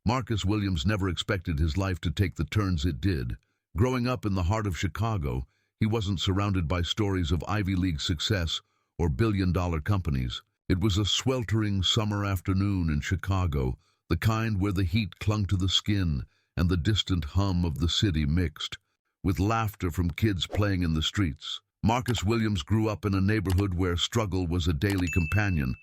Marcus Williams never expected his life to take the turns it did. Growing up in the heart of Chicago, he wasn't surrounded by stories of Ivy League success or billion-dollar companies. It was a sweltering summer afternoon in Chicago, the kind where the heat clung to the skin and the distant hum of the city mixed, with laughter from kids playing in the streets. Marcus Williams grew up in a neighborhood where struggle was a daily companion,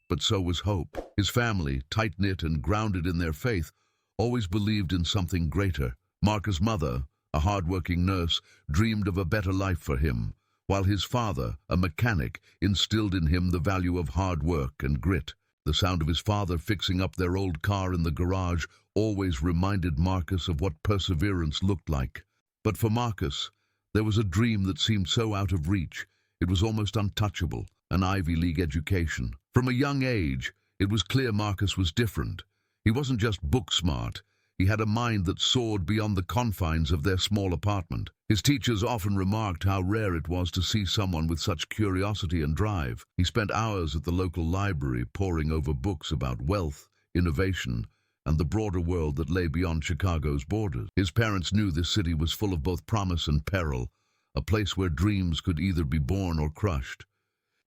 but so was hope. His family, tight-knit and grounded in their faith, always believed in something greater. Marcus' mother, a hard-working nurse, dreamed of a better life for him, while his father, a mechanic, instilled in him the value of hard work and grit. The sound of his father fixing up their old car in the garage always reminded Marcus of what perseverance looked like. But for Marcus, there was a dream that seemed so out of reach, it was almost untouchable: an Ivy League education. From a young age, it was clear Marcus was different. He wasn't just book-smart. He had a mind that soared beyond the confines of their small apartment. His teachers often remarked how rare it was to see someone with such curiosity and drive. He spent hours at the local library poring over books about wealth, innovation, and the broader world that lay beyond Chicago's borders. His parents knew this city was full of both promise and peril, a place where dreams could either be born or crushed.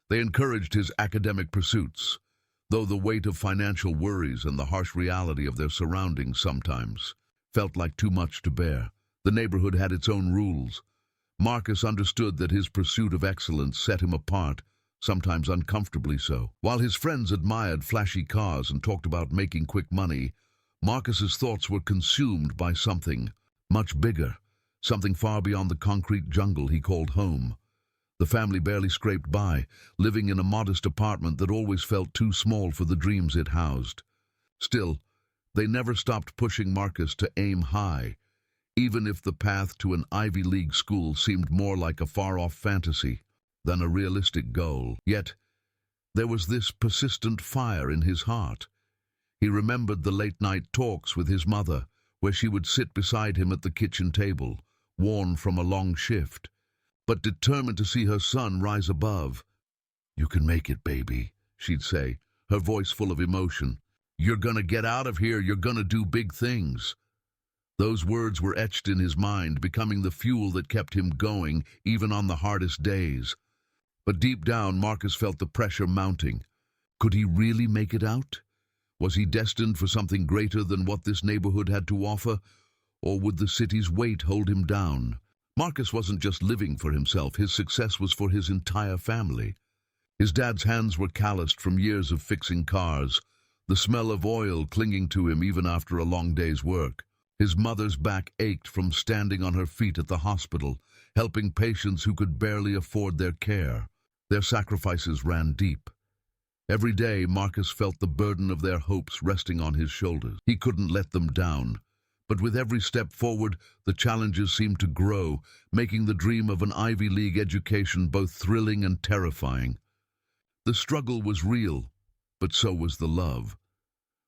They encouraged his academic pursuits, though the weight of financial worries and the harsh reality of their surroundings sometimes felt like too much to bear. The neighborhood had its own rules. Marcus understood that his pursuit of excellence set him apart, sometimes uncomfortably so. While his friends admired flashy cars and talked about making quick money, Marcus's thoughts were consumed by something much bigger, something far beyond the concrete jungle he called home. The family barely scraped by, living in a modest apartment that always felt too small for the dreams it housed. Still, they never stopped pushing Marcus to aim high, even if the path to an Ivy League school seemed more like a far-off fantasy than a realistic goal. Yet, there was this persistent fire in his heart. He remembered the late-night talks with his mother, where she would sit beside him at the kitchen table, worn from a long shift, but determined to see her son rise above. "You can make it, baby," she'd say, her voice full of emotion. "You're gonna get out of here, you're gonna do big things." Those words were etched in his mind, becoming the fuel that kept him going, even on the hardest days. But deep down, Marcus felt the pressure mounting. Could he really make it out? Was he destined for something greater than what this neighborhood had to offer? Or would the city's weight hold him down? Marcus wasn't just living for himself, his success was for his entire family. His dad's hands were calloused from years of fixing cars, the smell of oil clinging to him even after a long day's work. His mother's back ached from standing on her feet at the hospital, helping patients who could barely afford their care. Their sacrifices ran deep. Every day, Marcus felt the burden of their hopes resting on his shoulders. He couldn't let them down. But with every step forward, the challenges seemed to grow, making the dream of an Ivy League education both thrilling and terrifying. The struggle was real, but so was the love.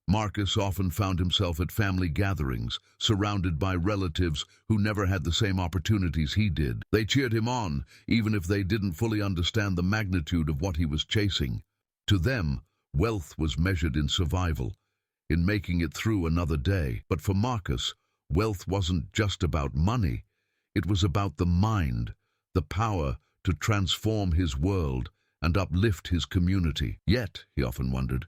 Marcus often found himself at family gatherings, surrounded by relatives who never had the same opportunities he did. They cheered him on, even if they didn't fully understand the magnitude of what he was chasing. To them, wealth was measured in survival, in making it through another day. But for Marcus, wealth wasn't just about money. It was about the mind, the power to transform his world and uplift his community. Yet, he often wondered,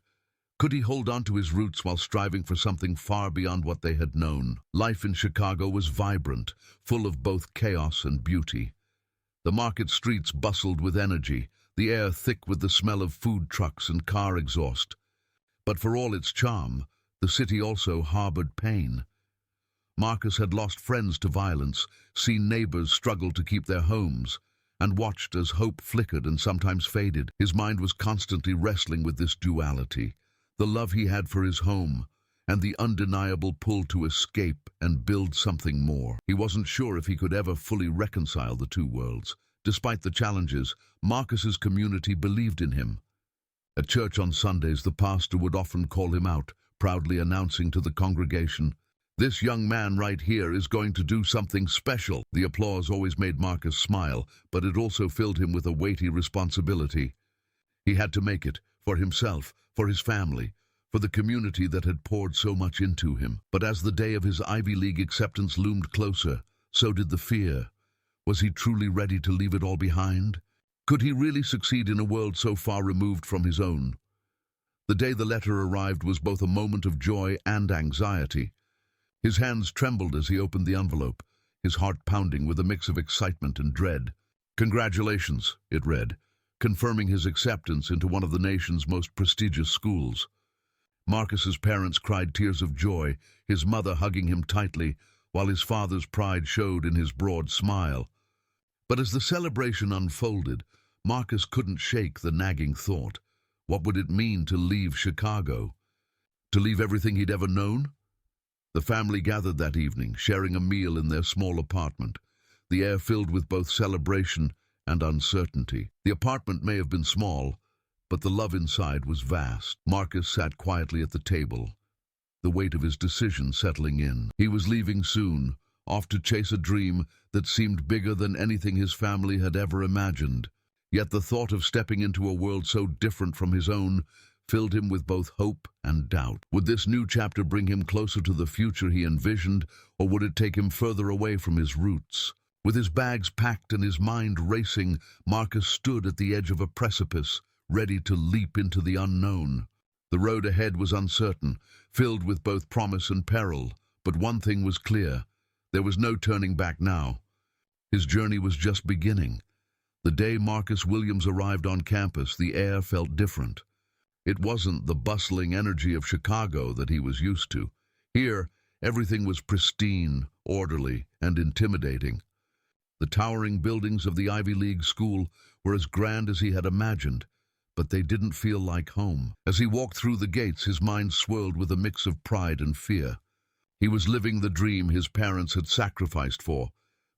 could he hold on to his roots while striving for something far beyond what they had known? Life in Chicago was vibrant, full of both chaos and beauty. The market streets bustled with energy, the air thick with the smell of food trucks and car exhaust. But for all its charm, the city also harbored pain. Marcus had lost friends to violence, seen neighbors struggle to keep their homes, and watched as hope flickered and sometimes faded. His mind was constantly wrestling with this duality, the love he had for his home, and the undeniable pull to escape and build something more. He wasn't sure if he could ever fully reconcile the two worlds. Despite the challenges, Marcus's community believed in him. At church on Sundays, the pastor would often call him out, proudly announcing to the congregation, "This young man right here is going to do something special." The applause always made Marcus smile, but it also filled him with a weighty responsibility. He had to make it, for himself, for his family, for the community that had poured so much into him. But as the day of his Ivy League acceptance loomed closer, so did the fear. Was he truly ready to leave it all behind? Could he really succeed in a world so far removed from his own? The day the letter arrived was both a moment of joy and anxiety. His hands trembled as he opened the envelope, his heart pounding with a mix of excitement and dread. "Congratulations," it read, confirming his acceptance into one of the nation's most prestigious schools. Marcus's parents cried tears of joy, his mother hugging him tightly, while his father's pride showed in his broad smile. But as the celebration unfolded, Marcus couldn't shake the nagging thought. What would it mean to leave Chicago? To leave everything he'd ever known? The family gathered that evening, sharing a meal in their small apartment, the air filled with both celebration and uncertainty. The apartment may have been small, but the love inside was vast. Marcus sat quietly at the table, the weight of his decision settling in. He was leaving soon, off to chase a dream that seemed bigger than anything his family had ever imagined. Yet the thought of stepping into a world so different from his own filled him with both hope and doubt. Would this new chapter bring him closer to the future he envisioned, or would it take him further away from his roots? With his bags packed and his mind racing, Marcus stood at the edge of a precipice, ready to leap into the unknown. The road ahead was uncertain, filled with both promise and peril, but one thing was clear. There was no turning back now. His journey was just beginning. The day Marcus Williams arrived on campus, the air felt different. It wasn't the bustling energy of Chicago that he was used to. Here, everything was pristine, orderly, and intimidating. The towering buildings of the Ivy League school were as grand as he had imagined, but they didn't feel like home. As he walked through the gates, his mind swirled with a mix of pride and fear. He was living the dream his parents had sacrificed for,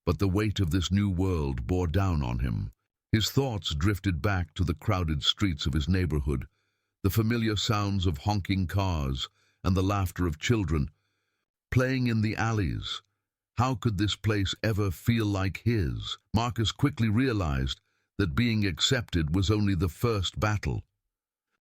but the weight of this new world bore down on him. His thoughts drifted back to the crowded streets of his neighborhood, the familiar sounds of honking cars and the laughter of children playing in the alleys. How could this place ever feel like his? Marcus quickly realized that being accepted was only the first battle.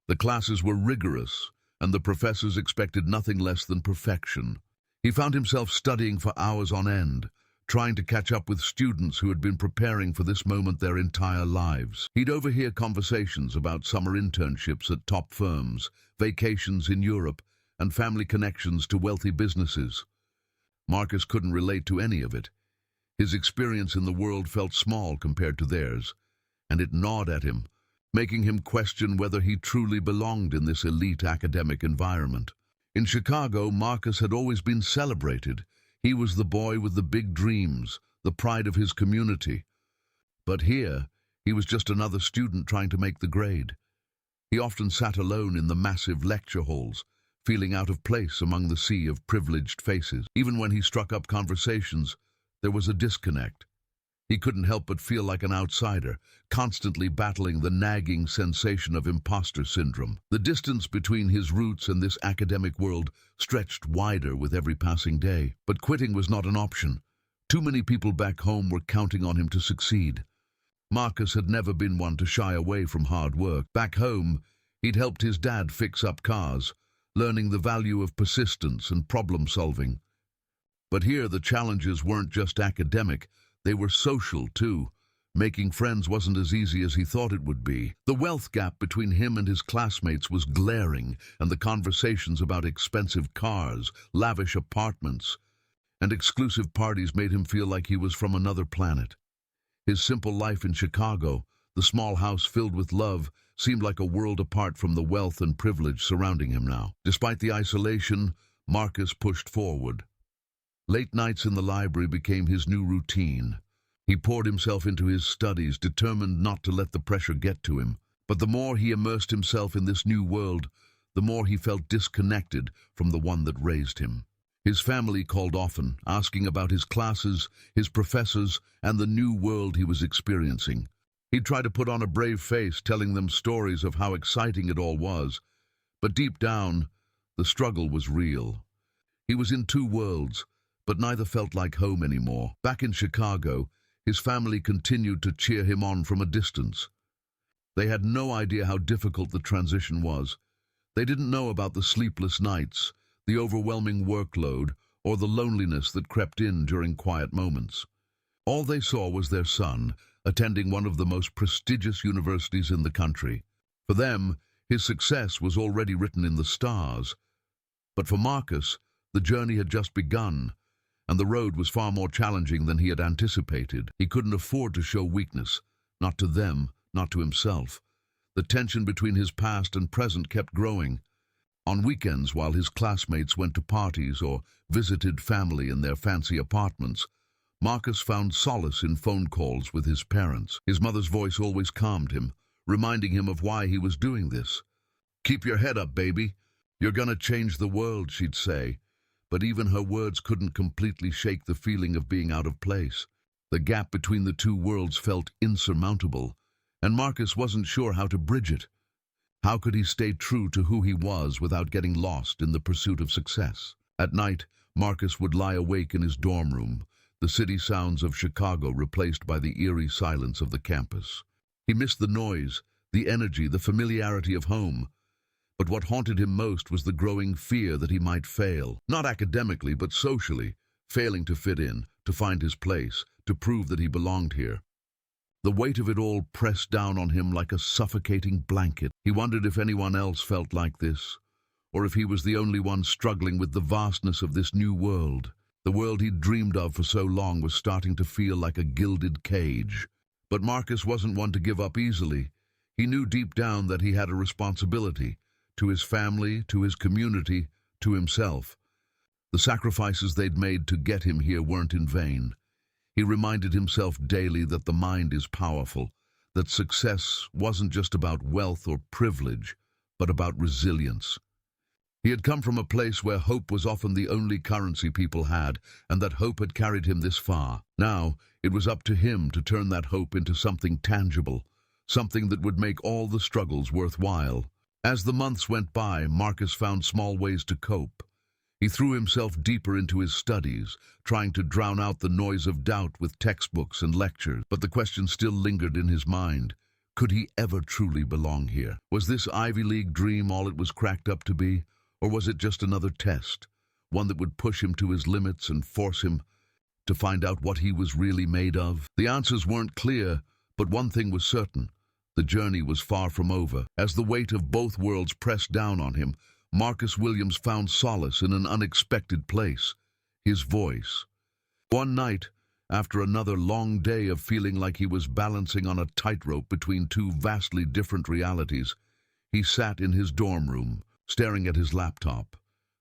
The classes were rigorous, and the professors expected nothing less than perfection. He found himself studying for hours on end, trying to catch up with students who had been preparing for this moment their entire lives. He'd overhear conversations about summer internships at top firms, vacations in Europe, and family connections to wealthy businesses. Marcus couldn't relate to any of it. His experience in the world felt small compared to theirs, and it gnawed at him, making him question whether he truly belonged in this elite academic environment. In Chicago, Marcus had always been celebrated. He was the boy with the big dreams, the pride of his community. But here, he was just another student trying to make the grade. He often sat alone in the massive lecture halls, feeling out of place among the sea of privileged faces. Even when he struck up conversations, there was a disconnect. He couldn't help but feel like an outsider, constantly battling the nagging sensation of imposter syndrome. The distance between his roots and this academic world stretched wider with every passing day. But quitting was not an option. Too many people back home were counting on him to succeed. Marcus had never been one to shy away from hard work. Back home, he'd helped his dad fix up cars, learning the value of persistence and problem-solving. But here the challenges weren't just academic, they were social too. Making friends wasn't as easy as he thought it would be. The wealth gap between him and his classmates was glaring, and the conversations about expensive cars, lavish apartments, and exclusive parties made him feel like he was from another planet. His simple life in Chicago, the small house filled with love, seemed like a world apart from the wealth and privilege surrounding him now. Despite the isolation, Marcus pushed forward. Late nights in the library became his new routine. He poured himself into his studies, determined not to let the pressure get to him. But the more he immersed himself in this new world, the more he felt disconnected from the one that raised him. His family called often, asking about his classes, his professors, and the new world he was experiencing. He'd try to put on a brave face, telling them stories of how exciting it all was. But deep down, the struggle was real. He was in two worlds, but neither felt like home anymore. Back in Chicago, his family continued to cheer him on from a distance. They had no idea how difficult the transition was. They didn't know about the sleepless nights, the overwhelming workload, or the loneliness that crept in during quiet moments. All they saw was their son, attending one of the most prestigious universities in the country. For them, his success was already written in the stars. But for Marcus, the journey had just begun, and the road was far more challenging than he had anticipated. He couldn't afford to show weakness, not to them, not to himself. The tension between his past and present kept growing. On weekends, while his classmates went to parties or visited family in their fancy apartments, Marcus found solace in phone calls with his parents. His mother's voice always calmed him, reminding him of why he was doing this. "Keep your head up, baby. You're gonna change the world," she'd say. But even her words couldn't completely shake the feeling of being out of place. The gap between the two worlds felt insurmountable, and Marcus wasn't sure how to bridge it. How could he stay true to who he was without getting lost in the pursuit of success? At night, Marcus would lie awake in his dorm room, the city sounds of Chicago replaced by the eerie silence of the campus. He missed the noise, the energy, the familiarity of home. But what haunted him most was the growing fear that he might fail, not academically but socially, failing to fit in, to find his place, to prove that he belonged here. The weight of it all pressed down on him like a suffocating blanket. He wondered if anyone else felt like this, or if he was the only one struggling with the vastness of this new world. The world he'd dreamed of for so long was starting to feel like a gilded cage. But Marcus wasn't one to give up easily. He knew deep down that he had a responsibility, to his family, to his community, to himself. The sacrifices they'd made to get him here weren't in vain. He reminded himself daily that the mind is powerful, that success wasn't just about wealth or privilege, but about resilience. He had come from a place where hope was often the only currency people had, and that hope had carried him this far. Now, it was up to him to turn that hope into something tangible, something that would make all the struggles worthwhile. As the months went by, Marcus found small ways to cope. He threw himself deeper into his studies, trying to drown out the noise of doubt with textbooks and lectures. But the question still lingered in his mind. Could he ever truly belong here? Was this Ivy League dream all it was cracked up to be? Or was it just another test, one that would push him to his limits and force him to find out what he was really made of? The answers weren't clear, but one thing was certain. The journey was far from over. As the weight of both worlds pressed down on him, Marcus Williams found solace in an unexpected place: his voice. One night, after another long day of feeling like he was balancing on a tightrope between two vastly different realities, he sat in his dorm room, staring at his laptop.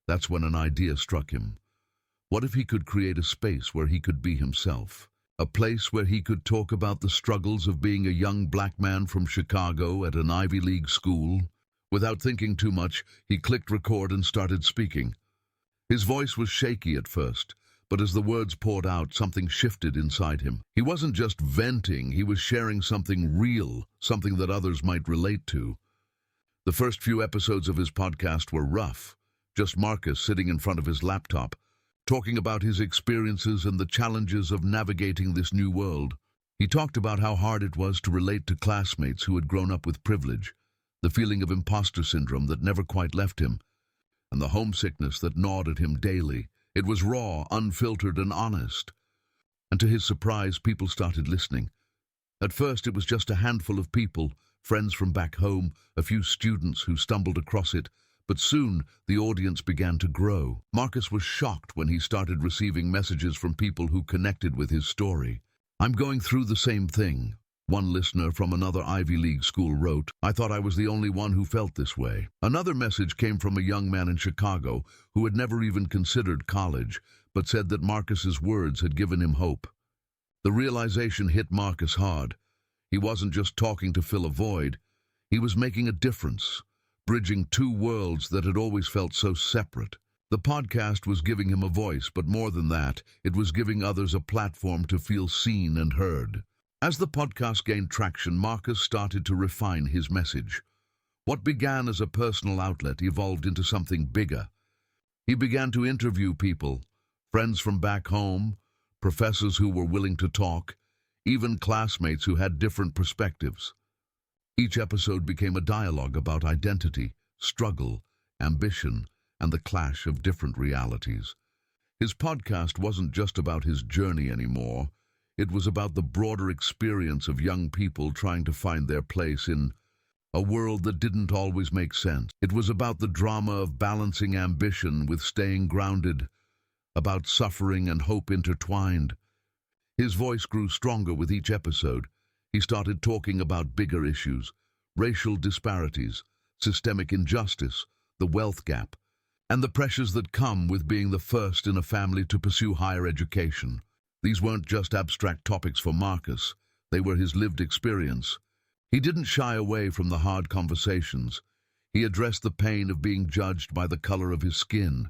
That's when an idea struck him. What if he could create a space where he could be himself? A place where he could talk about the struggles of being a young black man from Chicago at an Ivy League school? Without thinking too much, he clicked record and started speaking. His voice was shaky at first, but as the words poured out, something shifted inside him. He wasn't just venting, he was sharing something real, something that others might relate to. The first few episodes of his podcast were rough, just Marcus sitting in front of his laptop, talking about his experiences and the challenges of navigating this new world. He talked about how hard it was to relate to classmates who had grown up with privilege, the feeling of imposter syndrome that never quite left him, and the homesickness that gnawed at him daily. It was raw, unfiltered, and honest. And to his surprise, people started listening. At first, it was just a handful of people, friends from back home, a few students who stumbled across it, but soon the audience began to grow. Marcus was shocked when he started receiving messages from people who connected with his story. "I'm going through the same thing," one listener from another Ivy League school wrote. "I thought I was the only one who felt this way." Another message came from a young man in Chicago who had never even considered college, but said that Marcus's words had given him hope. The realization hit Marcus hard. He wasn't just talking to fill a void. He was making a difference, bridging two worlds that had always felt so separate. The podcast was giving him a voice, but more than that, it was giving others a platform to feel seen and heard. As the podcast gained traction, Marcus started to refine his message. What began as a personal outlet evolved into something bigger. He began to interview people, friends from back home, professors who were willing to talk, even classmates who had different perspectives. Each episode became a dialogue about identity, struggle, ambition, and the clash of different realities. His podcast wasn't just about his journey anymore. It was about the broader experience of young people trying to find their place in a world that didn't always make sense. It was about the drama of balancing ambition with staying grounded, about suffering and hope intertwined. His voice grew stronger with each episode. He started talking about bigger issues, racial disparities, systemic injustice, the wealth gap, and the pressures that come with being the first in a family to pursue higher education. These weren't just abstract topics for Marcus, they were his lived experience. He didn't shy away from the hard conversations. He addressed the pain of being judged by the color of his skin,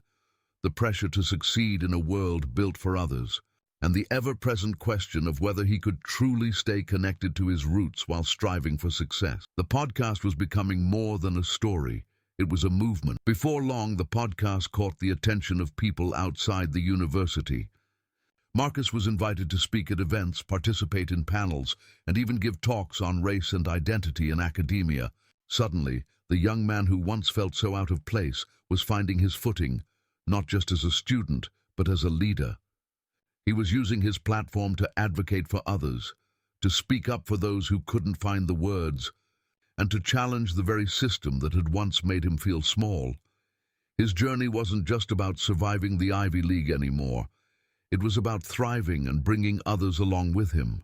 the pressure to succeed in a world built for others, and the ever-present question of whether he could truly stay connected to his roots while striving for success. The podcast was becoming more than a story. It was a movement. Before long, the podcast caught the attention of people outside the university. Marcus was invited to speak at events, participate in panels, and even give talks on race and identity in academia. Suddenly, the young man who once felt so out of place was finding his footing, not just as a student, but as a leader. He was using his platform to advocate for others, to speak up for those who couldn't find the words, and to challenge the very system that had once made him feel small. His journey wasn't just about surviving the Ivy League anymore. It was about thriving and bringing others along with him.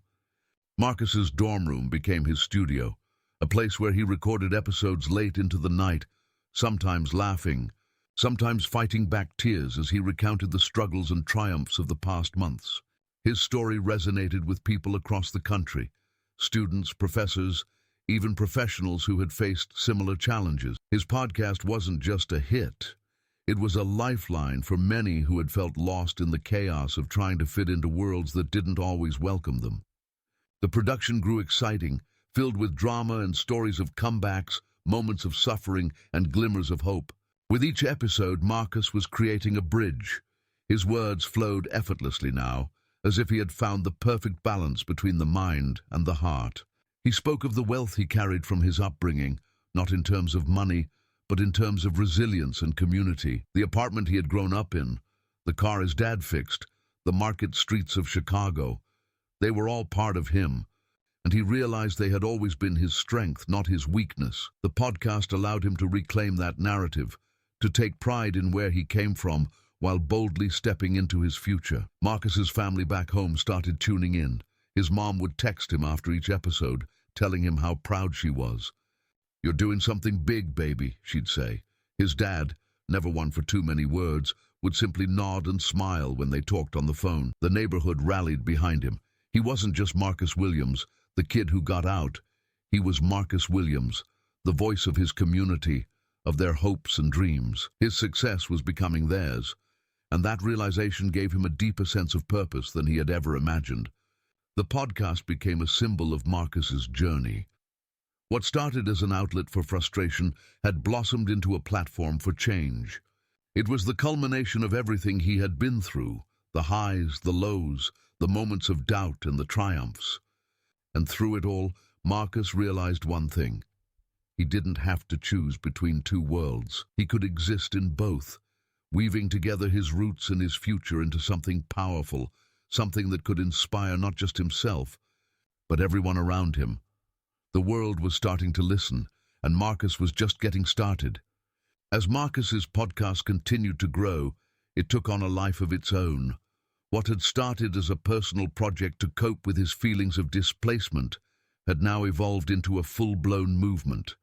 Marcus's dorm room became his studio, a place where he recorded episodes late into the night, sometimes laughing, sometimes fighting back tears as he recounted the struggles and triumphs of the past months. His story resonated with people across the country, students, professors, even professionals who had faced similar challenges. His podcast wasn't just a hit. It was a lifeline for many who had felt lost in the chaos of trying to fit into worlds that didn't always welcome them. The production grew exciting, filled with drama and stories of comebacks, moments of suffering, and glimmers of hope. With each episode, Marcus was creating a bridge. His words flowed effortlessly now, as if he had found the perfect balance between the mind and the heart. He spoke of the wealth he carried from his upbringing, not in terms of money, but in terms of resilience and community. The apartment he had grown up in, the car his dad fixed, the market streets of Chicago, they were all part of him, and he realized they had always been his strength, not his weakness. The podcast allowed him to reclaim that narrative, to take pride in where he came from while boldly stepping into his future. Marcus's family back home started tuning in. His mom would text him after each episode, telling him how proud she was. "You're doing something big, baby," she'd say. His dad, never one for too many words, would simply nod and smile when they talked on the phone. The neighborhood rallied behind him. He wasn't just Marcus Williams, the kid who got out. He was Marcus Williams, the voice of his community, of their hopes and dreams. His success was becoming theirs, and that realization gave him a deeper sense of purpose than he had ever imagined. The podcast became a symbol of Marcus's journey. What started as an outlet for frustration had blossomed into a platform for change. It was the culmination of everything he had been through, the highs, the lows, the moments of doubt and the triumphs. And through it all, Marcus realized one thing. He didn't have to choose between two worlds. He could exist in both, weaving together his roots and his future into something powerful, something that could inspire not just himself, but everyone around him. The world was starting to listen, and Marcus was just getting started. As Marcus's podcast continued to grow, it took on a life of its own. What had started as a personal project to cope with his feelings of displacement had now evolved into a full-blown movement.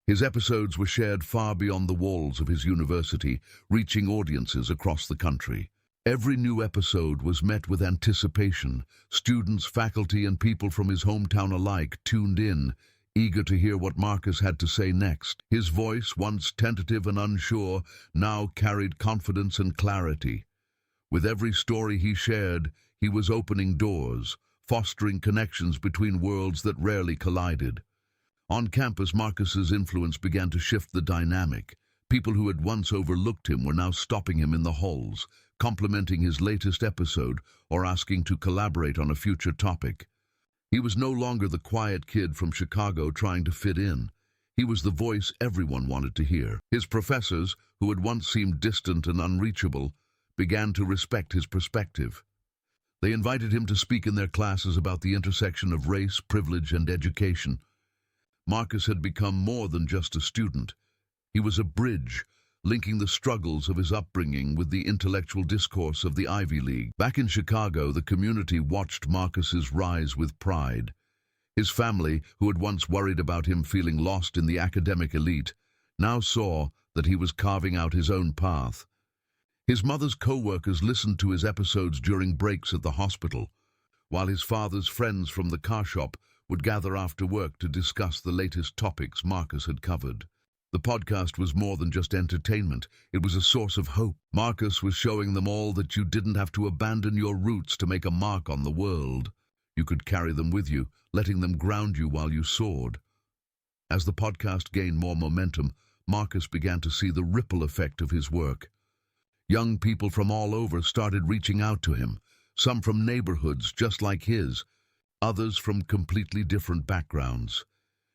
His episodes were shared far beyond the walls of his university, reaching audiences across the country. Every new episode was met with anticipation. Students, faculty, and people from his hometown alike tuned in, eager to hear what Marcus had to say next. His voice, once tentative and unsure, now carried confidence and clarity. With every story he shared, he was opening doors, fostering connections between worlds that rarely collided. On campus, Marcus's influence began to shift the dynamic. People who had once overlooked him were now stopping him in the halls, complimenting his latest episode or asking to collaborate on a future topic. He was no longer the quiet kid from Chicago trying to fit in. He was the voice everyone wanted to hear. His professors, who had once seemed distant and unreachable, began to respect his perspective. They invited him to speak in their classes about the intersection of race, privilege, and education. Marcus had become more than just a student. He was a bridge, linking the struggles of his upbringing with the intellectual discourse of the Ivy League. Back in Chicago, the community watched Marcus's rise with pride. His family, who had once worried about him feeling lost in the academic elite, now saw that he was carving out his own path. His mother's co-workers listened to his episodes during breaks at the hospital, while his father's friends from the car shop would gather after work to discuss the latest topics Marcus had covered. The podcast was more than just entertainment. It was a source of hope. Marcus was showing them all that you didn't have to abandon your roots to make a mark on the world. You could carry them with you, letting them ground you while you soared. As the podcast gained more momentum, Marcus began to see the ripple effect of his work. Young people from all over started reaching out to him, some from neighborhoods just like his, others from completely different backgrounds,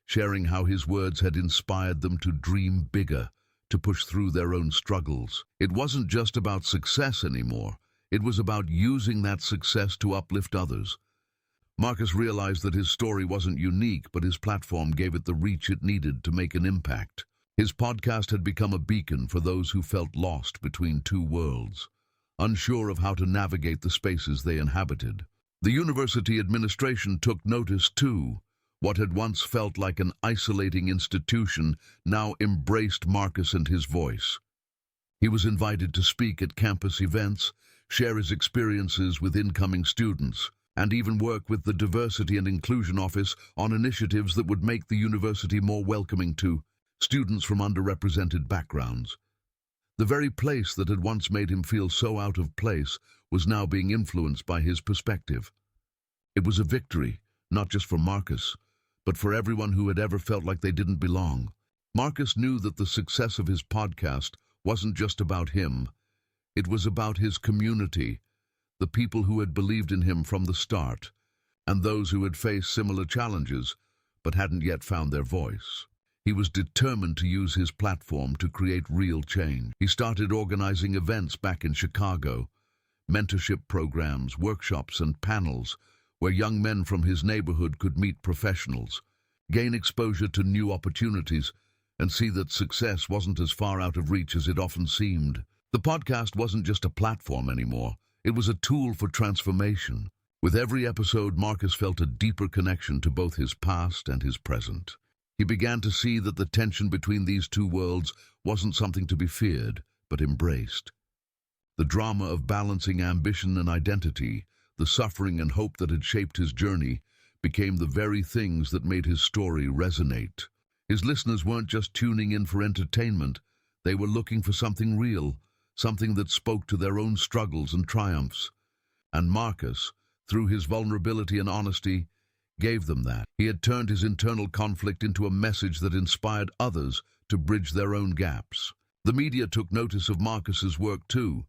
sharing how his words had inspired them to dream bigger, to push through their own struggles. It wasn't just about success anymore. It was about using that success to uplift others. Marcus realized that his story wasn't unique, but his platform gave it the reach it needed to make an impact. His podcast had become a beacon for those who felt lost between two worlds, unsure of how to navigate the spaces they inhabited. The university administration took notice too. What had once felt like an isolating institution now embraced Marcus and his voice. He was invited to speak at campus events, share his experiences with incoming students, and even work with the Diversity and Inclusion Office on initiatives that would make the university more welcoming to students from underrepresented backgrounds. The very place that had once made him feel so out of place was now being influenced by his perspective. It was a victory, not just for Marcus, but for everyone who had ever felt like they didn't belong. Marcus knew that the success of his podcast wasn't just about him. It was about his community, the people who had believed in him from the start, and those who had faced similar challenges but hadn't yet found their voice. He was determined to use his platform to create real change. He started organizing events back in Chicago, mentorship programs, workshops, and panels where young men from his neighborhood could meet professionals, gain exposure to new opportunities, and see that success wasn't as far out of reach as it often seemed. The podcast wasn't just a platform anymore. It was a tool for transformation. With every episode, Marcus felt a deeper connection to both his past and his present. He began to see that the tension between these two worlds wasn't something to be feared, but embraced. The drama of balancing ambition and identity, the suffering and hope that had shaped his journey, became the very things that made his story resonate. His listeners weren't just tuning in for entertainment. They were looking for something real, something that spoke to their own struggles and triumphs. And Marcus, through his vulnerability and honesty, gave them that. He had turned his internal conflict into a message that inspired others to bridge their own gaps. The media took notice of Marcus's work too.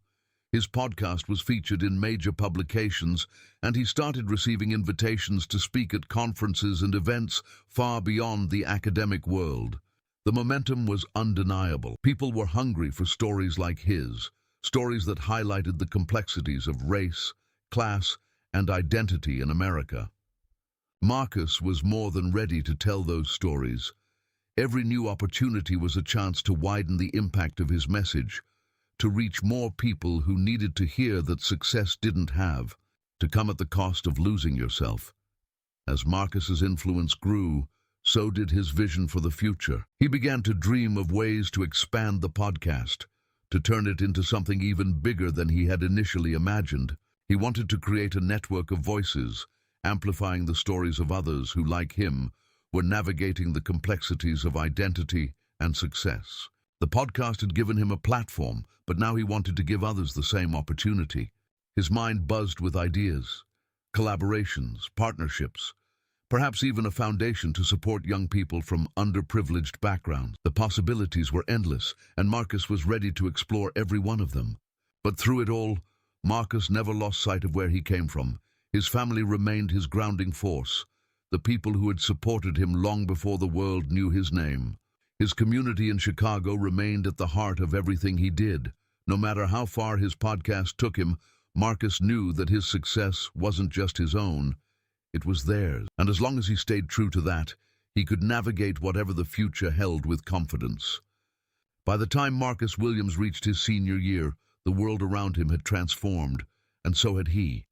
His podcast was featured in major publications, and he started receiving invitations to speak at conferences and events far beyond the academic world. The momentum was undeniable. People were hungry for stories like his, stories that highlighted the complexities of race, class, and identity in America. Marcus was more than ready to tell those stories. Every new opportunity was a chance to widen the impact of his message, to reach more people who needed to hear that success didn't have to come at the cost of losing yourself. As Marcus's influence grew, so did his vision for the future. He began to dream of ways to expand the podcast, to turn it into something even bigger than he had initially imagined. He wanted to create a network of voices, amplifying the stories of others who, like him, were navigating the complexities of identity and success. The podcast had given him a platform, but now he wanted to give others the same opportunity. His mind buzzed with ideas, collaborations, partnerships, perhaps even a foundation to support young people from underprivileged backgrounds. The possibilities were endless, and Marcus was ready to explore every one of them. But through it all, Marcus never lost sight of where he came from. His family remained his grounding force, the people who had supported him long before the world knew his name. His community in Chicago remained at the heart of everything he did. No matter how far his podcast took him, Marcus knew that his success wasn't just his own, it was theirs. And as long as he stayed true to that, he could navigate whatever the future held with confidence. By the time Marcus Williams reached his senior year, the world around him had transformed, and so had he.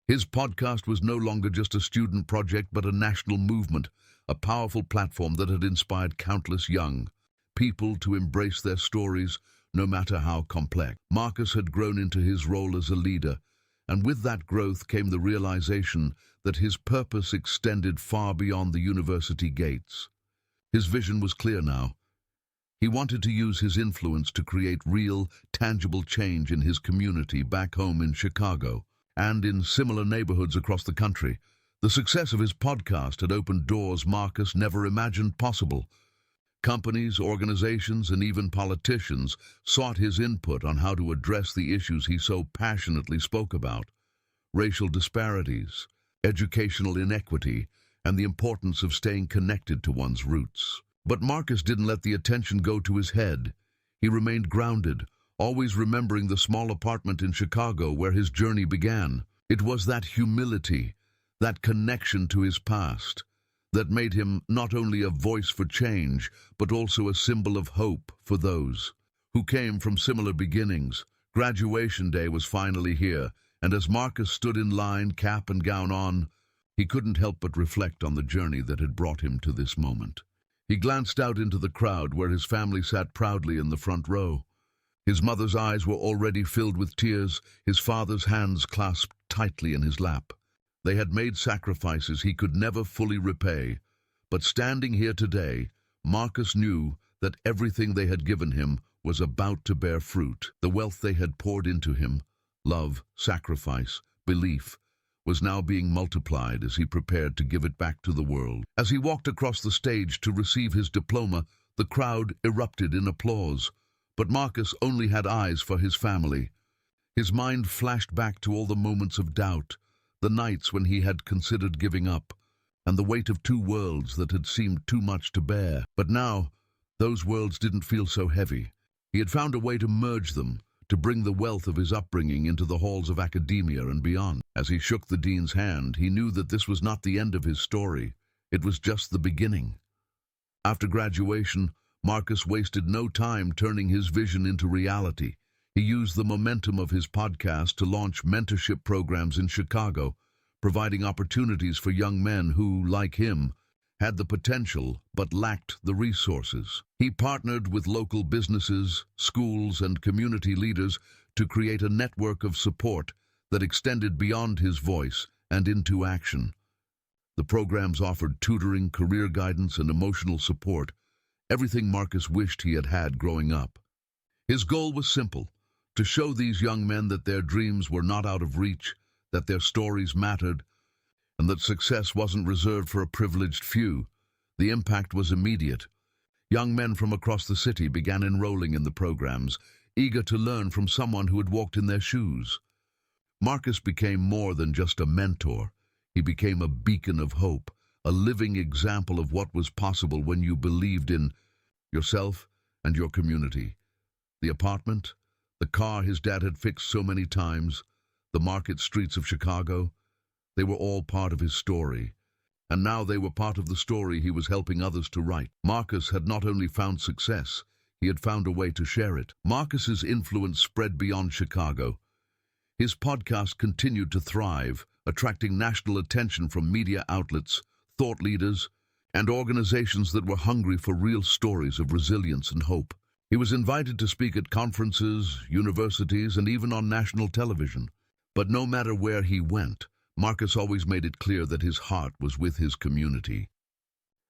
His podcast was no longer just a student project, but a national movement, a powerful platform that had inspired countless young people to embrace their stories, no matter how complex. Marcus had grown into his role as a leader, and with that growth came the realization that his purpose extended far beyond the university gates. His vision was clear now. He wanted to use his influence to create real, tangible change in his community back home in Chicago and in similar neighborhoods across the country. The success of his podcast had opened doors Marcus never imagined possible. Companies, organizations, and even politicians sought his input on how to address the issues he so passionately spoke about: racial disparities, educational inequity, and the importance of staying connected to one's roots. But Marcus didn't let the attention go to his head. He remained grounded, always remembering the small apartment in Chicago where his journey began. It was that humility, that connection to his past, that made him not only a voice for change, but also a symbol of hope for those who came from similar beginnings. Graduation day was finally here, and as Marcus stood in line, cap and gown on, he couldn't help but reflect on the journey that had brought him to this moment. He glanced out into the crowd where his family sat proudly in the front row. His mother's eyes were already filled with tears, his father's hands clasped tightly in his lap. They had made sacrifices he could never fully repay, but standing here today, Marcus knew that everything they had given him was about to bear fruit. The wealth they had poured into him, love, sacrifice, belief, was now being multiplied as he prepared to give it back to the world. As he walked across the stage to receive his diploma, the crowd erupted in applause. But Marcus only had eyes for his family. His mind flashed back to all the moments of doubt, the nights when he had considered giving up, and the weight of two worlds that had seemed too much to bear. But now, those worlds didn't feel so heavy. He had found a way to merge them, to bring the wealth of his upbringing into the halls of academia and beyond. As he shook the dean's hand, he knew that this was not the end of his story. It was just the beginning. After graduation, Marcus wasted no time turning his vision into reality. He used the momentum of his podcast to launch mentorship programs in Chicago, providing opportunities for young men who, like him, had the potential but lacked the resources. He partnered with local businesses, schools, and community leaders to create a network of support that extended beyond his voice and into action. The programs offered tutoring, career guidance, and emotional support, everything Marcus wished he had had growing up. His goal was simple: to show these young men that their dreams were not out of reach, that their stories mattered, and that success wasn't reserved for a privileged few. The impact was immediate. Young men from across the city began enrolling in the programs, eager to learn from someone who had walked in their shoes. Marcus became more than just a mentor. He became a beacon of hope, a living example of what was possible when you believed in yourself and your community. The apartment, the car his dad had fixed so many times, the market streets of Chicago, they were all part of his story. And now they were part of the story he was helping others to write. Marcus had not only found success, he had found a way to share it. Marcus's influence spread beyond Chicago. His podcast continued to thrive, attracting national attention from media outlets, thought leaders, and organizations that were hungry for real stories of resilience and hope. He was invited to speak at conferences, universities, and even on national television. But no matter where he went, Marcus always made it clear that his heart was with his community.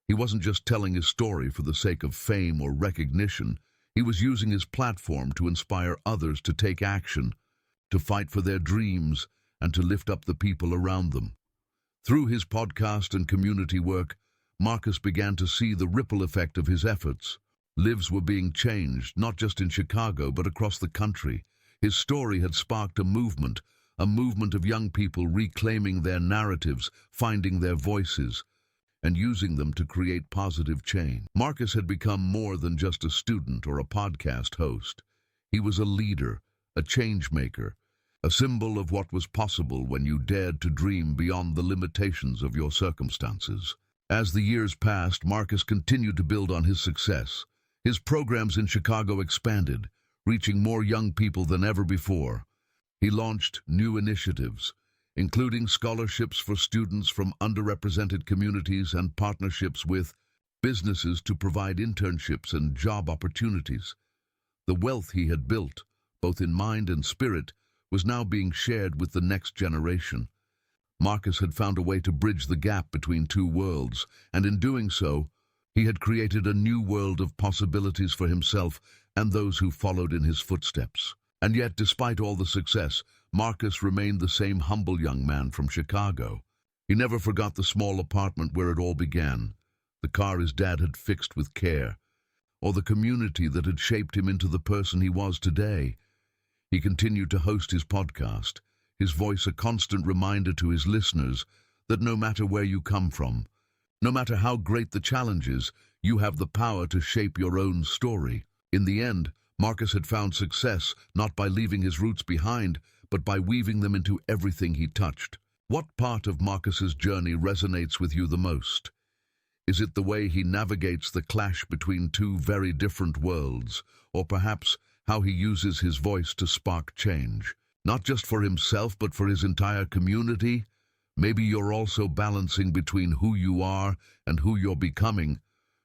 He wasn't just telling his story for the sake of fame or recognition. He was using his platform to inspire others to take action, to fight for their dreams, and to lift up the people around them. Through his podcast and community work, Marcus began to see the ripple effect of his efforts. Lives were being changed, not just in Chicago, but across the country. His story had sparked a movement of young people reclaiming their narratives, finding their voices. and using them to create positive change. Marcus had become more than just a student or a podcast host. He was a leader, a change maker, a symbol of what was possible when you dared to dream beyond the limitations of your circumstances. As the years passed, Marcus continued to build on his success. His programs in Chicago expanded, reaching more young people than ever before. He launched new initiatives, including scholarships for students from underrepresented communities and partnerships with businesses to provide internships and job opportunities. The wealth he had built, both in mind and spirit, was now being shared with the next generation. Marcus had found a way to bridge the gap between two worlds, and in doing so, he had created a new world of possibilities for himself and those who followed in his footsteps. And yet, despite all the success, Marcus remained the same humble young man from Chicago. He never forgot the small apartment where it all began, the car his dad had fixed with care, or the community that had shaped him into the person he was today. He continued to host his podcast, his voice a constant reminder to his listeners that no matter where you come from, no matter how great the challenges, you have the power to shape your own story. In the end, Marcus had found success not by leaving his roots behind, but by weaving them into everything he touched. What part of Marcus's journey resonates with you the most? Is it the way he navigates the clash between two very different worlds, or perhaps how he uses his voice to spark change, not just for himself but for his entire community? Maybe you're also balancing between who you are and who you're becoming,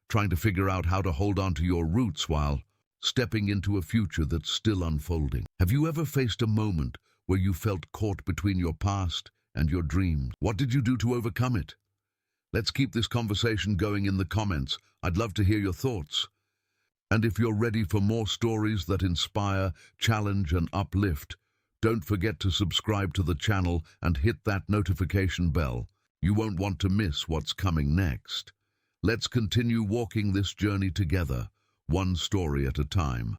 trying to figure out how to hold on to your roots while stepping into a future that's still unfolding. Have you ever faced a moment where you felt caught between your past and your dreams? What did you do to overcome it? Let's keep this conversation going in the comments. I'd love to hear your thoughts. And if you're ready for more stories that inspire, challenge, and uplift, don't forget to subscribe to the channel and hit that notification bell. You won't want to miss what's coming next. Let's continue walking this journey together, one story at a time.